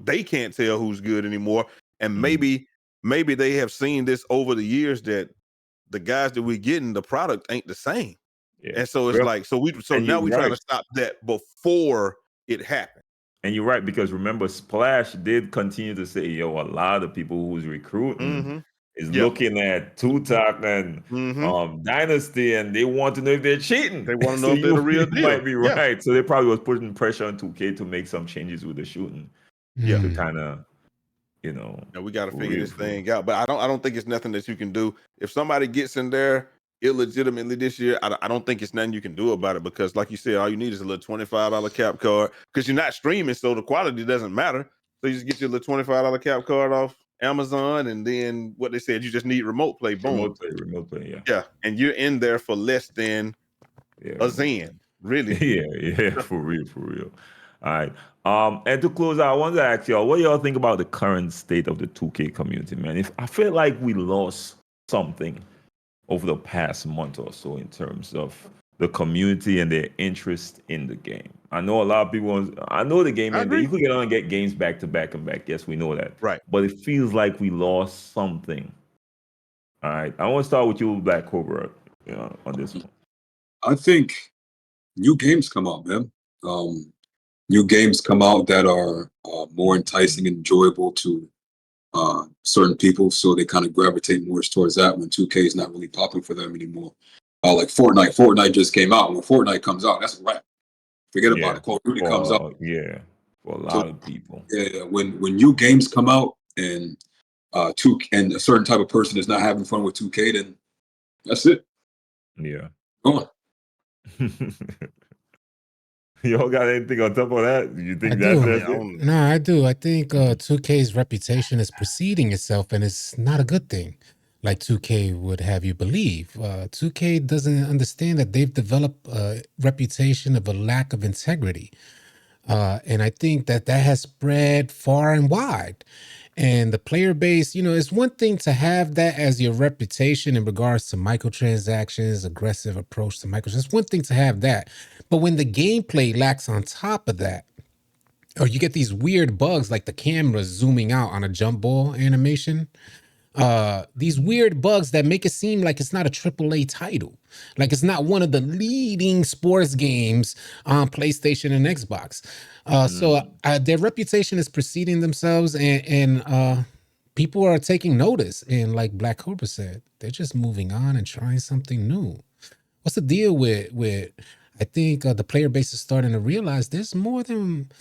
who's good anymore. And maybe they have seen this over the years that the guys that we're getting, the product ain't the same. Yeah. And so it's now we're trying to stop that before it happened. And you're right, because remember, Splash did continue to say, a lot of people who's recruiting is looking at Tutak and Dynasty, and they want to know if they're cheating. They want to know if they're the real deal. Might be right. So they probably was putting pressure on 2K to make some changes with the shooting. Yeah. To kind of, we got to figure this thing out. But I don't think it's nothing that you can do. If somebody gets in there illegitimately this year, I don't think it's nothing you can do about it, because like you said, all you need is a little $25 cap card, because you're not streaming, so the quality doesn't matter. So you just get your little $25 cap card off Amazon, and then what they said, you just need remote play. Boom. Remote play, yeah. And you're in there for less than a Zen, really. Yeah, for real. All right. And to close out, I wanted to ask y'all, what do y'all think about the current state of the 2K community, man? I feel like we lost something over the past month or so in terms of the community and their interest in the game. I know a lot of people, I know the game, and you could get on and get games back to back and back. Yes, we know that. Right. But it feels like we lost something. All right. I want to start with you, Black Cobra, on this one. I think new games come out, man. New games come out that are more enticing and enjoyable to certain people, so they kind of gravitate more towards that when 2K is not really popping for them anymore. Like Fortnite. Fortnite just came out. When Fortnite comes out, that's a wrap. Forget about Yeah. it. Call of Duty comes out. Yeah, for a lot So, of people. Yeah, when new games come out and and a certain type of person is not having fun with 2K, then that's it. Yeah. Go on. Y'all got anything on top of that? You think I that's do. it? No, I do. I think 2K's reputation is preceding itself, and it's not a good thing, like 2K would have you believe. 2K doesn't understand that they've developed a reputation of a lack of integrity. And I think that has spread far and wide. And the player base, it's one thing to have that as your reputation in regards to microtransactions, aggressive approach to microtransactions. It's one thing to have that. But when the gameplay lacks on top of that, or you get these weird bugs like the camera zooming out on a jump ball animation, these weird bugs that make it seem like it's not a AAA title, like it's not one of the leading sports games on PlayStation and Xbox. So their reputation is preceding themselves, and people are taking notice. And like Black Cobra said, they're just moving on and trying something new. What's the deal with? I think the player base is starting to realize there's more than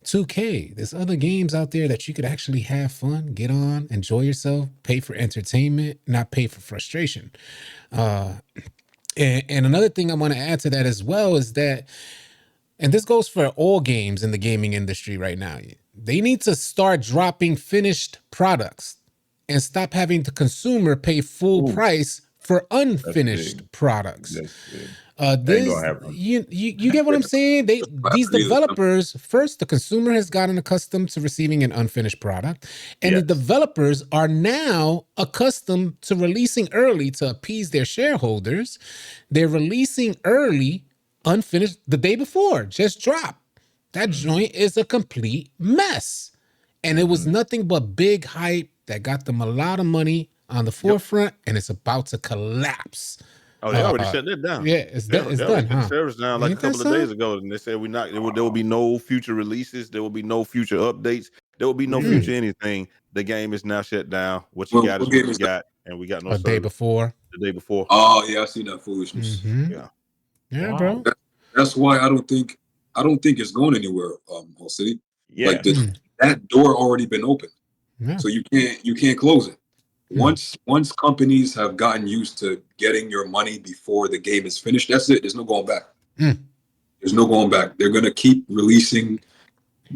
2K. There's other games out there that you could actually have fun, get on, enjoy yourself, pay for entertainment, not pay for frustration. And another thing I want to add to that as well is that, and this goes for all games in the gaming industry right now, they need to start dropping finished products and stop having the consumer pay full price for unfinished products. You get what I'm saying? These developers, first, the consumer has gotten accustomed to receiving an unfinished product, and the developers are now accustomed to releasing early to appease their shareholders. They're releasing early, unfinished, the day before, just drop. That joint is a complete mess. And it was nothing but big hype that got them a lot of money on the forefront, and it's about to collapse. Oh, they already shut that down. Yeah, it's done. It's done, huh? The servers down like a couple of days ago, and they said there will be no future releases. There will be no future updates. There will be no future anything. The game is now shut down. What you got is what you got, and we got no. The day before. Oh yeah, I seen that foolishness. Yeah, bro. That's why I don't think it's going anywhere. AllCity. Yeah. Like that door already been opened, so you can't close it. Once companies have gotten used to getting your money before the game is finished, that's it. There's no going back. There's no going back. They're gonna keep releasing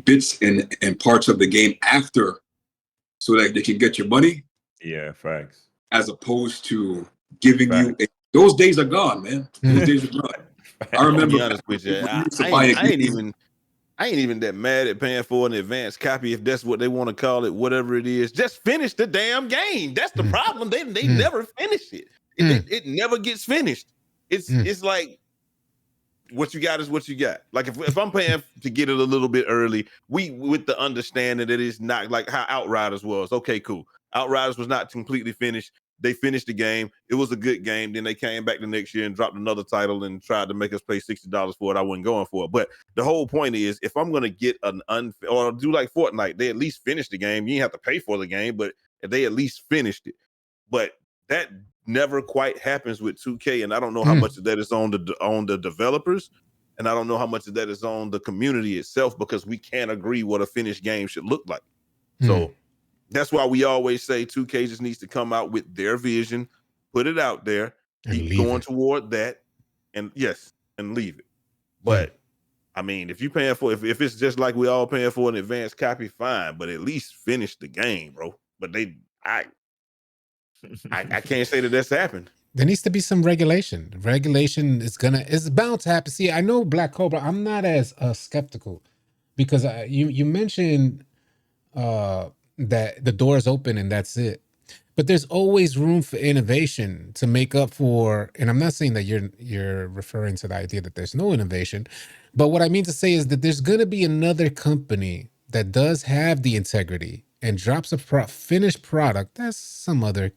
bits and parts of the game after, so that they can get your money. Yeah, facts. As opposed to giving you. Those days are gone, man. Those days are gone. I remember. To be honest with you, I ain't even that mad at paying for an advanced copy if that's what they want to call it, whatever it is. Just finish the damn game. That's the problem. They never finish it. It never gets finished. It's like what you got is what you got. Like if I'm paying to get it a little bit early, with the understanding that it's not like how Outriders was. Okay, cool. Outriders was not completely finished. They finished the game. It was a good game. Then they came back the next year and dropped another title and tried to make us pay $60 for it. I wasn't going for it. But the whole point is, if I'm going to get or do like Fortnite, they at least finished the game. You didn't have to pay for the game, but they at least finished it. But that never quite happens with 2K, and I don't know how much of that is on the developers, and I don't know how much of that is on the community itself, because we can't agree what a finished game should look like. So that's why we always say 2K just needs to come out with their vision, put it out there, keep going toward that, and leave it. But I mean, if you paying for if it's just like we all paying for an advanced copy, fine, but at least finish the game, bro. But I can't say that that's happened. There needs to be some regulation. Regulation is bound to happen. See, I know Black Cobra, I'm not as skeptical, because you mentioned that the door is open and that's it. But there's always room for innovation to make up for, and I'm not saying that you're referring to the idea that there's no innovation, but what I mean to say is that there's going to be another company that does have the integrity and drops a finished product as some other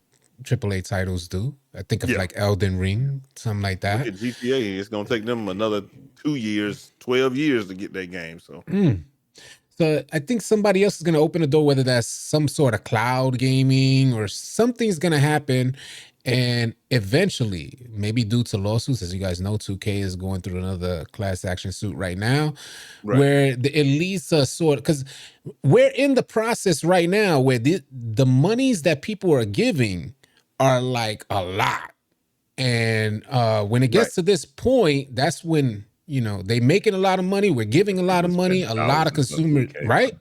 AAA titles do. I think of like Elden Ring, something like that. Look at GTA, it's going to take them another 2 years, 12 years to get that game. So I think somebody else is going to open the door, whether that's some sort of cloud gaming or something's going to happen. And eventually, maybe due to lawsuits, as you guys know, 2K is going through another class action suit right now, where it leads to a sort, because we're in the process right now where the monies that people are giving are like a lot. And when it gets to this point, that's when, they making a lot of money. We're giving a lot of money, a lot of consumers, right?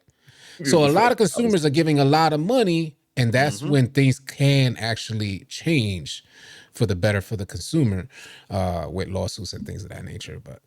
So a lot of consumers are giving a lot of money, and that's when things can actually change for the better for the consumer with lawsuits and things of that nature. But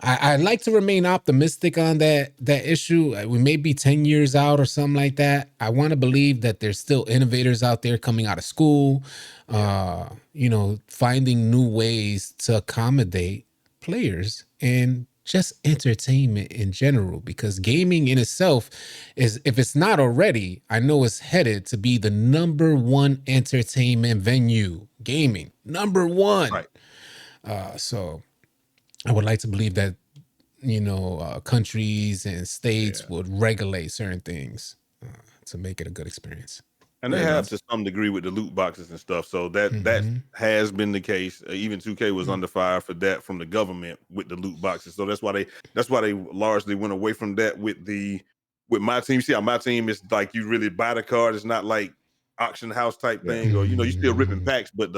I like to remain optimistic on that issue. We may be 10 years out or something like that. I want to believe that there's still innovators out there coming out of school, finding new ways to accommodate players and just entertainment in general, because gaming in itself is, if it's not already, I know it's headed to be the number one entertainment venue. Gaming, number one. Right. So I would like to believe that, countries and states would regulate certain things to make it a good experience. And they have to some degree with the loot boxes and stuff. So that has been the case. Even 2K was under fire for that from the government with the loot boxes. So that's why they largely went away from that with my team. You see how my team is like, you really buy the card. It's not like auction house type thing, or you still ripping packs, but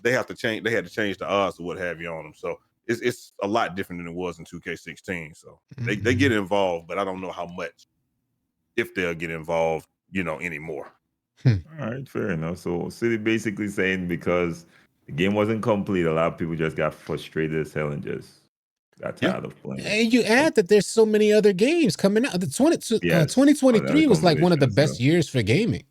they had to change the odds or what have you on them. So it's a lot different than it was in 2K16. So they get involved, but I don't know how much, if they'll get involved, anymore. All right, fair enough. So City basically saying because the game wasn't complete, a lot of people just got frustrated as hell and just got tired of playing. And you add that there's so many other games coming out. 2023 was like one of the best years for gaming.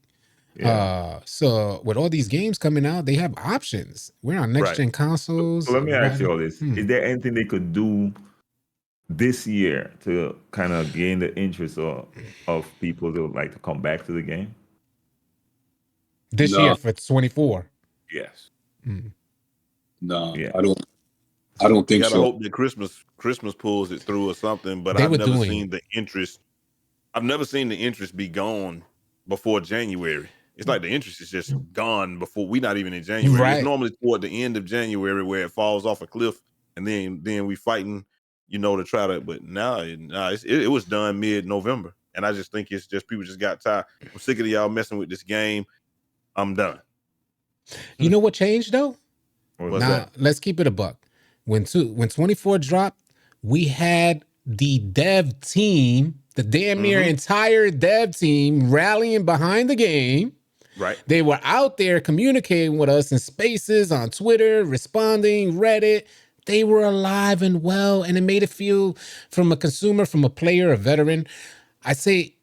Yeah. So with all these games coming out, they have options. We're on next gen consoles. So let me ask you all this. Is there anything they could do this year to kind of gain the interest of people that would like to come back to the game? This year for 24. Yes. No, yeah. I don't think so. I hope that Christmas pulls it through or something, but I've never seen the interest. I've never seen the interest be gone before January. It's like the interest is just gone before we're not even in January. Right. It's normally toward the end of January where it falls off a cliff, and then we fighting, to try to. But now it was done mid-November, and I just think it's just people just got tired. I'm sick of y'all messing with this game. I'm done. You know what changed though? Now let's keep it a buck. When 24 dropped, we had the dev team, the damn near entire dev team rallying behind the game. Right. They were out there communicating with us in spaces, on Twitter, responding, Reddit. They were alive and well, and it made it feel, from a consumer, from a player, a veteran, I say,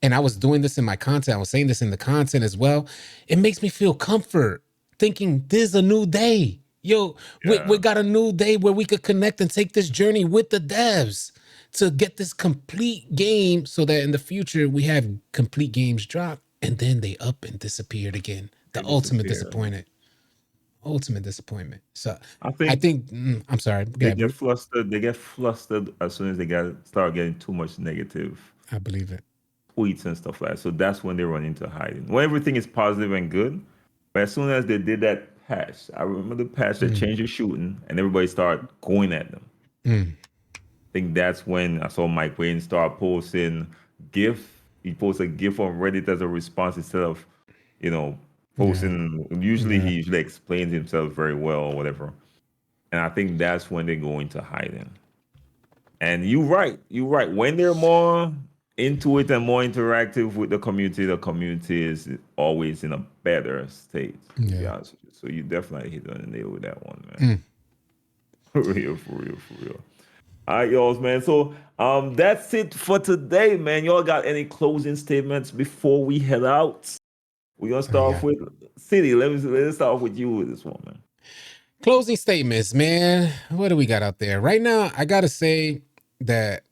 and I was doing this in my content, I was saying this in the content as well, it makes me feel comfort, thinking this is a new day. Yo, we got a new day where we could connect and take this journey with the devs to get this complete game, so that in the future we have complete games drop, and then they up and disappeared again. The ultimate disappointment. Ultimate disappointment. So I think I'm sorry. They get flustered. They get flustered as soon as they start getting too much negative. I believe it. Tweets and stuff like that. So that's when they run into hiding. When everything is positive and good, but as soon as they did that patch, I remember the patch that changed the shooting, and everybody started going at them. I think that's when I saw Mike Wayne start posting GIF. He posted a GIF on Reddit as a response instead of, posting. Usually he usually explains himself very well or whatever. And I think that's when they go into hiding. And you're right. When they're more into it and more interactive with the community is always in a better state, to be honest with you. So you definitely hit on the nail with that one, man. For real. All right, y'all, man. So that's it for today, man. Y'all got any closing statements before we head out? We're gonna start off with City. Let's start off with you with this one, man. Closing statements, man. What do we got out there? Right now, I gotta say that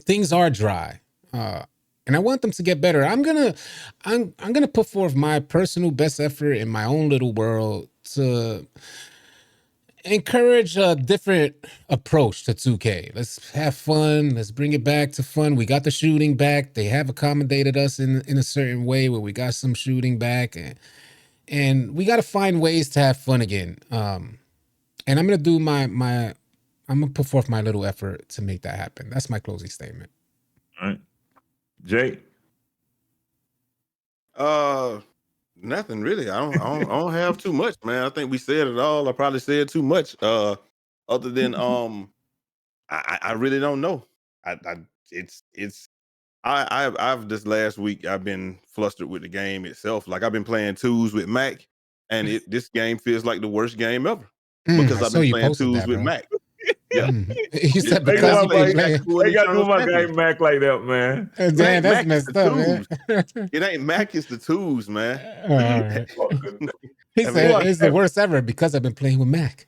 things are dry. And I want them to get better. I'm gonna put forth my personal best effort in my own little world to encourage a different approach to 2K. Let's have fun. Let's bring it back to fun. We got the shooting back. They have accommodated us in a certain way where we got some shooting back, and And we got to find ways to have fun again. And I'm going to do I'm going to put forth my little effort to make that happen. That's my closing statement. All right. Jay? Nothing really. I don't have too much, man. I think we said it all. I probably said too much. Other than I really don't know. I've this last week I've been flustered with the game itself. Like I've been playing twos with Mac, and this game feels like the worst game ever because I've been playing twos with Mac. Yeah, you said because you playing. I got to do my guy Mac like that, man. Damn, that's messed up, man. It ain't Mac, it's the twos, man. Right. He said it's the worst ever because I've been playing with Mac.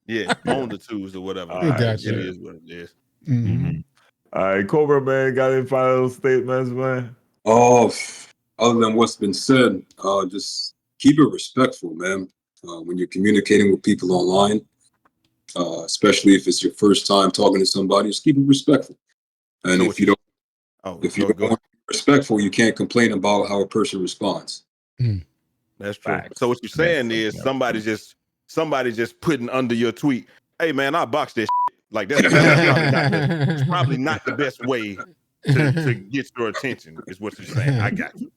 Yeah, on the twos or whatever. Gotcha. It is what it is. Mm-hmm. All right, Cobra, man, got any final statements, man? Oh, other than what's been said, just keep it respectful, man. When you're communicating with people online, especially if it's your first time talking to somebody, just keep it respectful. And if you don't be respectful, you can't complain about how a person responds. That's true. So what you're saying is somebody just putting under your tweet, "Hey man, I boxed this shit." Like that's probably not the best way to get your attention. Is what you're saying. I got you.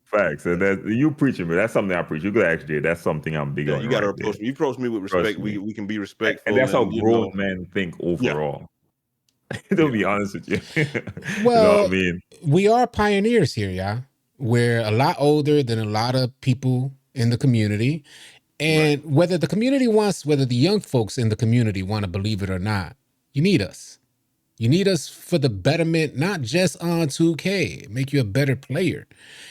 Facts. And that you preaching, but that's something I preach. You could actually. That's something I'm big on. You got to approach me. You approach me with respect. We can be respectful. And that's how grown men think overall. To be honest with you. Well, you know what I mean? We are pioneers here, yeah. We're a lot older than a lot of people in the community. And whether the young folks in the community want to believe it or not, you need us. You need us for the betterment, not just on 2K, make you a better player.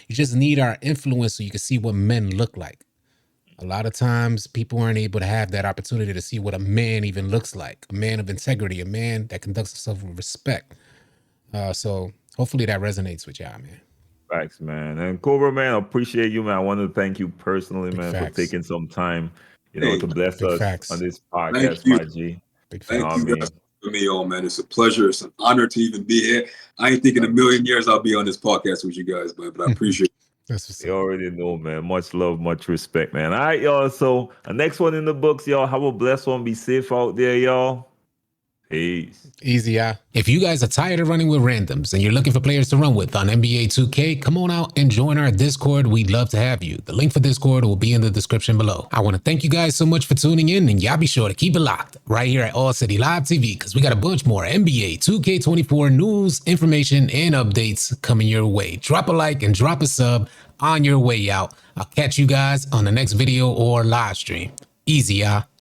You just need our influence so you can see what men look like. A lot of times people aren't able to have that opportunity to see what a man even looks like, a man of integrity, a man that conducts himself with respect. So hopefully that resonates with y'all, man. Facts, man. And Cobra, man, I appreciate you, man. I want to thank you personally, man, for taking some time, to bless us on this podcast, my G. Thank you guys for me on, man. It's a pleasure. It's an honor to even be here. I ain't thinking a million years I'll be on this podcast with you guys, man, but I appreciate it. You already know, man. Much love, much respect, man. All right, y'all. So the next one in the books, y'all. Have a blessed one. Be safe out there, y'all. Peace. Easy, yeah. If you guys are tired of running with randoms and you're looking for players to run with on NBA 2K, come on out and join our Discord. We'd love to have you. The link for Discord will be in the description below. I want to thank you guys so much for tuning in, and y'all be sure to keep it locked right here at AllCity Live TV because we got a bunch more NBA 2K24 news, information, and updates coming your way. Drop a like and drop a sub on your way out. I'll catch you guys on the next video or live stream. Easy, y'all.